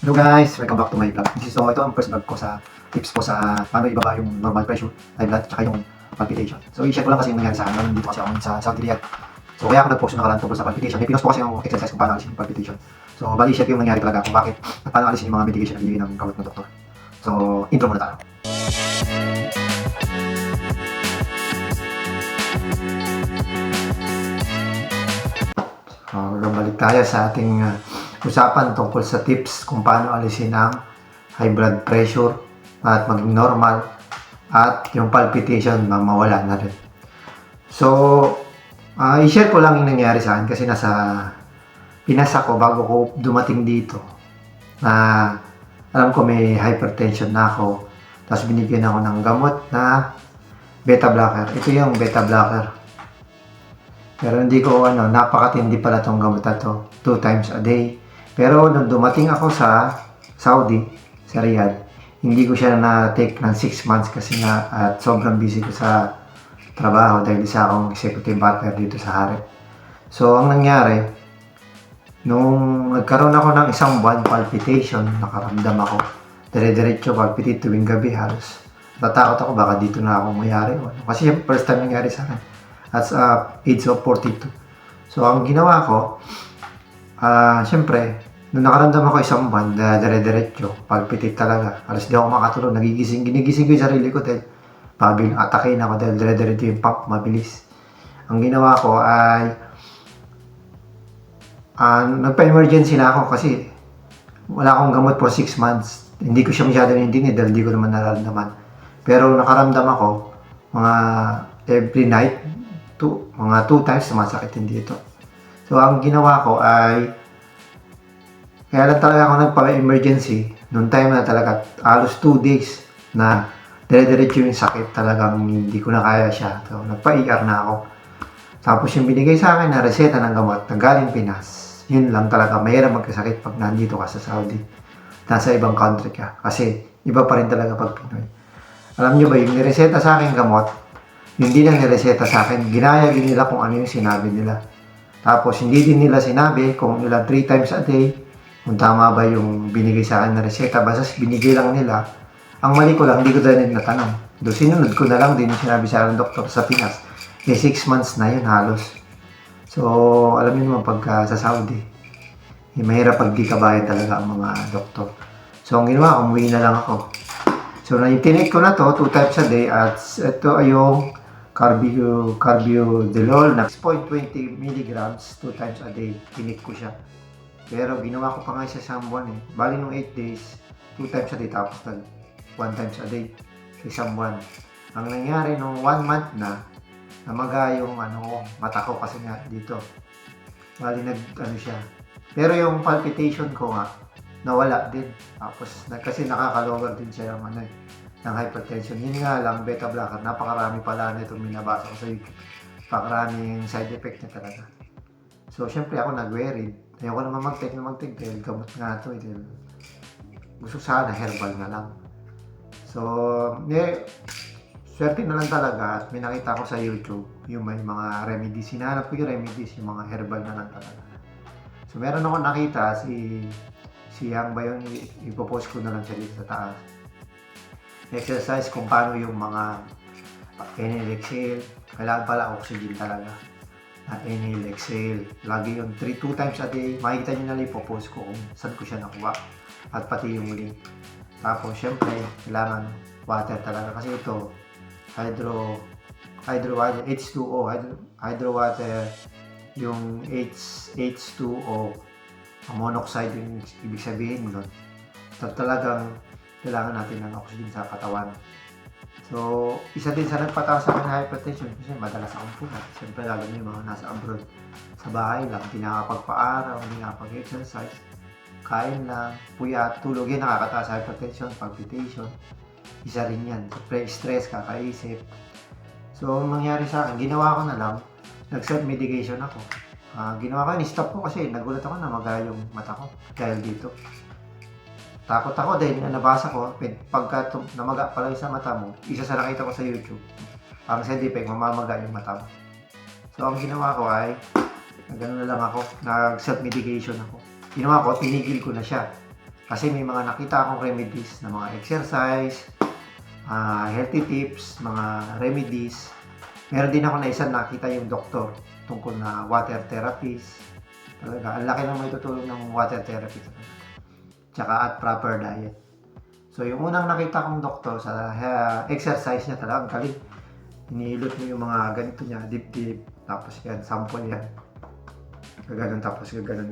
Hello guys! Welcome back to my vlog. So ito ang first vlog ko sa tips ko sa paano ibaba yung normal pressure, high blood, at yung palpitation. So i-share ko lang kasi yung nangyari sa akin. Dito kasi ako sa Saudi Riyadh. So kaya ako nag-post yung nakaraan tungkol sa palpitation. May pinost po kasi yung exercise kung paano alisin yung palpitation. So bali i-share ko yung nangyari talaga kung bakit at paano alisin yung mga medication na binigay ng gamot ng doktor. So intro muna tayo. Balik tayo sa ating usapan tungkol sa tips kung paano alisin ang high blood pressure at maging normal at yung palpitation mawala na rin. So, i-share ko lang yung nangyari sa akin kasi nasa Pinas ako bago ko dumating dito na alam ko may hypertension na ako, tapos binigyan ako ng gamot na beta blocker. Ito yung beta blocker. Pero hindi ko napakatindi pala tong gamot na to, 2 times a day. Pero nung dumating ako sa Saudi, sa Riyadh, hindi ko siya na-take ng 6 months kasi nga at sobrang busy ko sa trabaho dahil isa akong executive partner dito sa Harep. So ang nangyari, nung nagkaroon ako ng isang buwan palpitation, nakaramdam ako, dire-diretso palpitate tuwing gabi halos. Natakot ako baka dito na ako mayari. Kasi yung first time nangyari sa akin at age of 42. So ang ginawa ko, syempre, nung nakaramdam ako isang buwan na dire-diretso, palpitate talaga. Alas di ako makatulog, ginigising ko yung sarili ko dahil pagbilang atakin ako dahil dire-diretso yung pump, mabilis. Ang ginawa ko ay nagpa-emergency na ako kasi wala akong gamot for 6 months. Hindi ko siya masyado nindini dahil hindi ko naman nararamdaman. Pero nakaramdam ako mga every night, mga 2 times sumasakit din dito. So ang ginawa ko ay kaya lang talaga ako nagpa-emergency noong time na talaga halos 2 days na dire-diretso yung sakit, talagang hindi ko na kaya siya. So nagpa-ER na ako. Tapos yung binigay sa akin na reseta ng gamot na galing Pinas, yun lang talaga, mahirap magkasakit pag nandito ka sa Saudi. Nasa ibang country ka. Kasi iba pa rin talaga pag Pinoy. Alam nyo ba, yung nireseta sa akin gamot, hindi lang nireseta sa akin, ginaya din nila kung ano yung sinabi nila. Tapos hindi din nila sinabi kung ilan 3 times a day, kung tama ba yung binigay sa akin na reseta. Basta binigay lang nila. Ang mali ko lang, hindi ko din natanong. Doon sinunod ko na lang din yung sinabi sa akin ng doktor sa Pinas. 6 months na yun halos. So, alam niyo naman pagka sa Saudi, mahirap pag di kabayan talaga ang mga doktor. So, ang ginawa, umuwi na lang ako. So, na-tinake ko na to 2 times a day at ito ay yung carbidopa na 6.20 milligrams 2 times a day. Tinake ko siya. Pero ginawa ko pa nga sa isang buwan eh. Bali nung 8 days, 2 times a day tapos 1 times a day sa isang buwan. Ang nangyari nung 1 month na, namaga yung mata ko kasi nga dito. Bali siya. Pero yung palpitation ko nga, nawala din. Tapos kasi nakaka-lower din siya ng ng hypertension. Yun nga lang, beta blocker, napakarami pala na itong binabasa ko sa YouTube. Napakaraming side effect na talaga. So, syempre ako nag-worried. Ayoko naman mag-take dahil gamot nga ito. Gusto sana herbal na lang. So, swerte na lang talaga at may nakita ko sa YouTube yung may mga remedies. Hinahanap ko yung remedies, yung mga herbal na lang talaga. So, meron ako nakita si Yang ba yun, ipopost ko na lang siya dito sa taas. Exercise kung paano yung mga inhale, exhale. Kailangan pala oxygen talaga. At inhale, exhale. Lagi yung 2 times a day. Makikita nyo na lang ipopost ko kung saan ko siya nakuha. At pati yung link. Tapos, syempre, kailangan water talaga. Kasi ito, hydro water, H2O, hydro water, yung H2O, monoxide yung ibig sabihin nun. Talagang kailangan natin ng oxygen sa katawan. So, isa din sa nagpataas sa akin ng hypertension kasi madalas akong puna. Siyempre, lalo na yung mga nasa abroad. Sa bahay lang, hindi nakakapagpa-araw, hindi nakakapag-exercise. Kain lang, puyat, tulog yan, nakakataas sa hypertension, palpitation. Isa rin yan. Stress, kakaisip. So, ang nangyari sa akin, ginawa ko na lang, nag-self-medication ako. Ginawa ko, ni-stop ko kasi nagulat ako na magaya yung mata ko dahil dito. Takot ako dahil nabasa ko, pagka namaga pala sa mata mo, isa sa nakita ko sa YouTube, ang side effect, mamamaga yung mata mo. So, ang ginawa ko ay, gano'n na lang ako, nag-self-medication ako. Ginawa ko, tinigil ko na siya. Kasi may mga nakita akong remedies na mga exercise, healthy tips, mga remedies. Meron din ako na isa nakita yung doktor tungkol na water therapies. Talaga, ang laki ng may tutulong ng water therapy talaga. Tsaka at proper diet. So yung unang nakita kong doktor sa exercise niya talaga, ang galing. Hinihilot mo yung mga ganito niya, dip-dip, tapos yan, sample yan. Gaganon, tapos gaganon.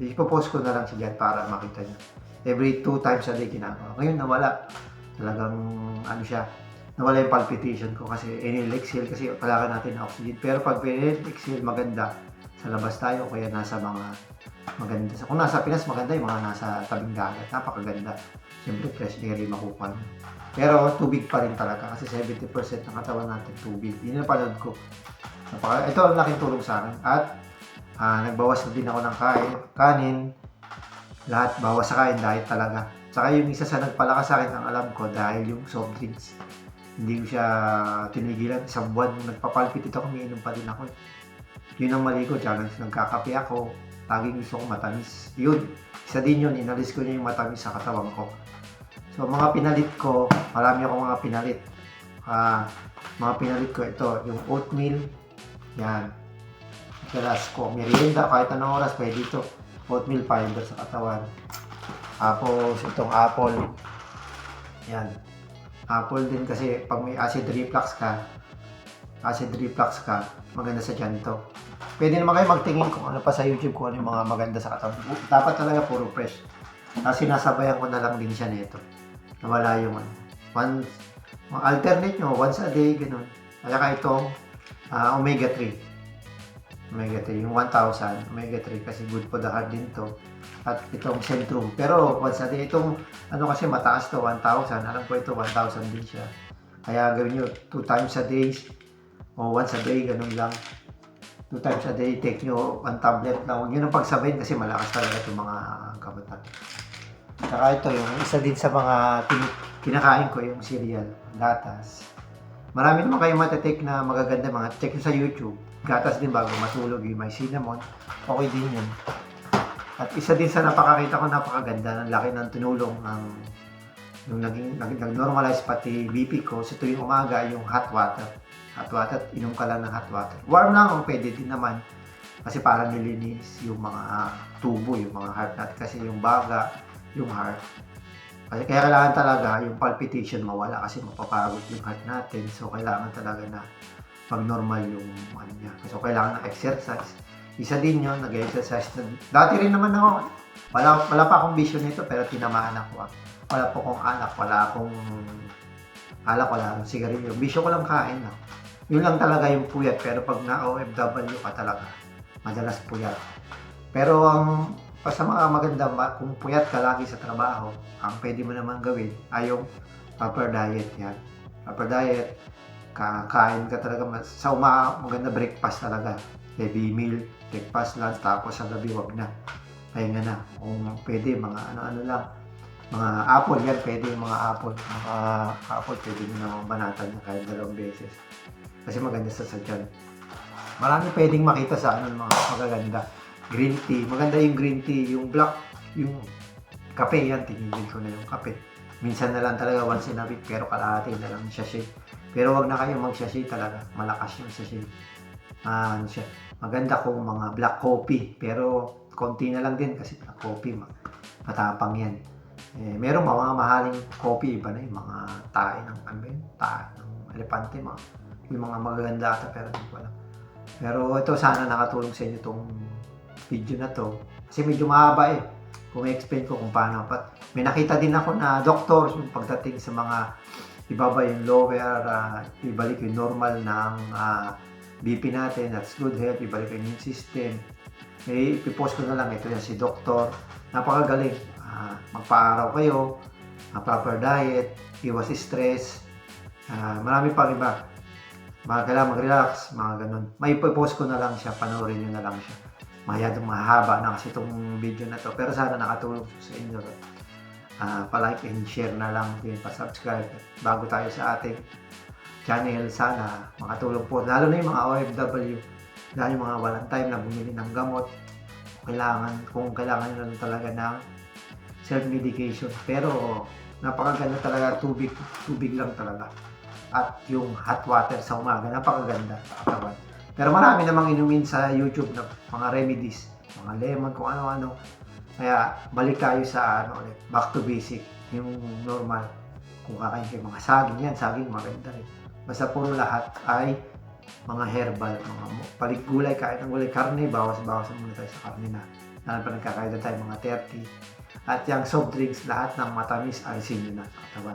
Ipopost ko na lang siya dyan para makita niya. Every 2 times a day ginagawa. Ngayon nawala. Talagang ano siya, nawala yung palpitation ko kasi inhale exhale kasi kailangan natin ng oxygen. Pero pag inhale exhale maganda, sa labas tayo kaya nasa mga maganda. Kung nasa Pinas maganda yung mga nasa tabing dagat, napakaganda. Siyempre fresh air yung makukuha. Pero tubig pa rin talaga kasi 70% ng katawan natin tubig. Yun yung napanood ko. Ito ang laking tulong sa akin. At nagbawas na din ako ng kanin. Lahat bawas sa kain, diet talaga. Saka yung isa sa nagpalakas sa akin, ang alam ko, dahil yung soft drinks. Hindi ko siya tinigilan. Isang buwan, nagpapalpitit ako, umiinom pa din ako. Yun ang mali ko, tsaka nagkakape ako. Laging gusto ko matamis. Yun, isa din yun, inalis ko niya yung matamis sa katawan ko. So, mga pinalit ko, marami ako mga pinalit. Mga pinalit ko ito, yung oatmeal, yan. Kalas ko, merienda, kahit anong oras, pwede ito. Oatmeal fiber sa katawan. Tapos, itong apple. Yan. Apple din kasi, pag may acid reflux ka, maganda sa tiyan to. Pwede naman kayo magtingin kung ano pa sa YouTube, kung ano yung mga maganda sa katawan. Dapat talaga puro fresh. Tapos sinasabayan ko na lang din siya nito. Nawala yung alternate nyo, once a day, ganun. Kaya itong omega 3. Omega 3, yung 1,000, omega 3 kasi good for the heart din to. At itong Centrum. Pero once a day, itong ano kasi mataas to, 1,000. Alam ko ito, 1,000 din siya. Kaya gawin nyo 2 times a day o once a day, ganun lang. 2 times a day, take nyo 1 tablet lang. Huwag nyo nang pagsabayin kasi malakas talaga itong mga kabatan. Saka ito, yung isa din sa mga kinakain ko, yung cereal, gatas. Marami naman kayo matatake na magaganda, mga check nyo sa YouTube. Gatas din bago matulog, yung may cinnamon. Okay din yun. At isa din sa napakakita ko, napakaganda, ng laki ng tinulong ng yung nag-normalize pati BP ko. So ito yung umaga, yung hot water. Hot water, inom ka lang ng hot water. Warm lang kung pwede din naman. Kasi para nilinis yung mga tubo, yung mga heart natin. Kasi yung baga, yung heart. Kaya kailangan talaga yung palpitation mawala kasi mapapagod yung heart natin. So kailangan talaga na mag-normal yung ano niya. So kailangan ng exercise. Isa din yun, nag-exercise. Dati rin naman ako, wala pa akong vision nito pero tinamaan ako. Wala po akong alak, wala akong sigarilyo. Vision ko lang kain. Yun lang talaga yung puyat. Pero pag na-OFW ka talaga, madalas puyat. Pero sa mga maganda, kung puyat ka lagi sa trabaho, ang pwede mo naman gawin ay yung proper diet yan. Proper diet, kakain ka talaga, sa maganda breakfast talaga. Heavy meal, breakfast, lunch, tapos sa gabi wag na. Pahinga na. Kung pwede, mga ano-ano lang. Mga apple yan, pwede yung mga apple. Mga apple, pwede nyo naman banatan na kahit 2 beses. Kasi maganda sa sadyan. Marami pwedeng makita sa mga magaganda. Green tea, maganda yung green tea, yung black, yung kape yan, tinigil ko na yung kape. Minsan na lang talaga once in a week, pero kalahati na lang sachet. Pero wag na kayo mag-sachet talaga, malakas yung sachet. Ano siya, maganda kung mga black coffee, pero konti na lang din kasi black coffee, matapang yan. Meron mga mahaling coffee, iba na yung mga tae ng elepante, yung mga magaganda ata, pero hindi ko alam. Pero ito, sana nakatulong sa inyo itong video na to kasi medyo mahaba kung i-explain ko kung paano. May nakita din ako na doctor yung pagdating sa mga ibaba yung lower, ibalik yung normal ng BP natin, that's good health, ibalik yung immune system. Ipopost ko na lang ito yan, si doctor, napakagaling. Magpa-araw kayo, proper diet, iwas stress, marami pang iba. Kailangan mag-relax, mga ganun. May ipopost ko na lang siya, panoorin nyo na lang siya. Masyadong mahaba na kasi itong video na to, pero sana nakatulong sa inyo. Pa-like and share na lang din, pa-subscribe bago tayo sa ating channel. Sana makatulong po, lalo na yung mga OFW, lalo yung mga walang time na bumili ng gamot. Kung kailangan nyo lang talaga ng self-medication. Pero napakaganda talaga, tubig lang talaga. At yung hot water sa umaga, napakaganda sa katawan. Pero marami namang inumin sa YouTube na mga remedies, mga lemon, kung ano-ano. Kaya balik tayo sa ulit, back to basic, yung normal. Kung kakain kayo mga saging, yan, saging maganda rin. Basta puro lahat ay mga herbal, mga paligulay, kain ng gulay, karne, bawas-bawas muna tayo sa karne na. Lalo pa nagkakain na tayo mga 30. At yung soft drinks, lahat ng matamis, alisin nyo na sa katawan.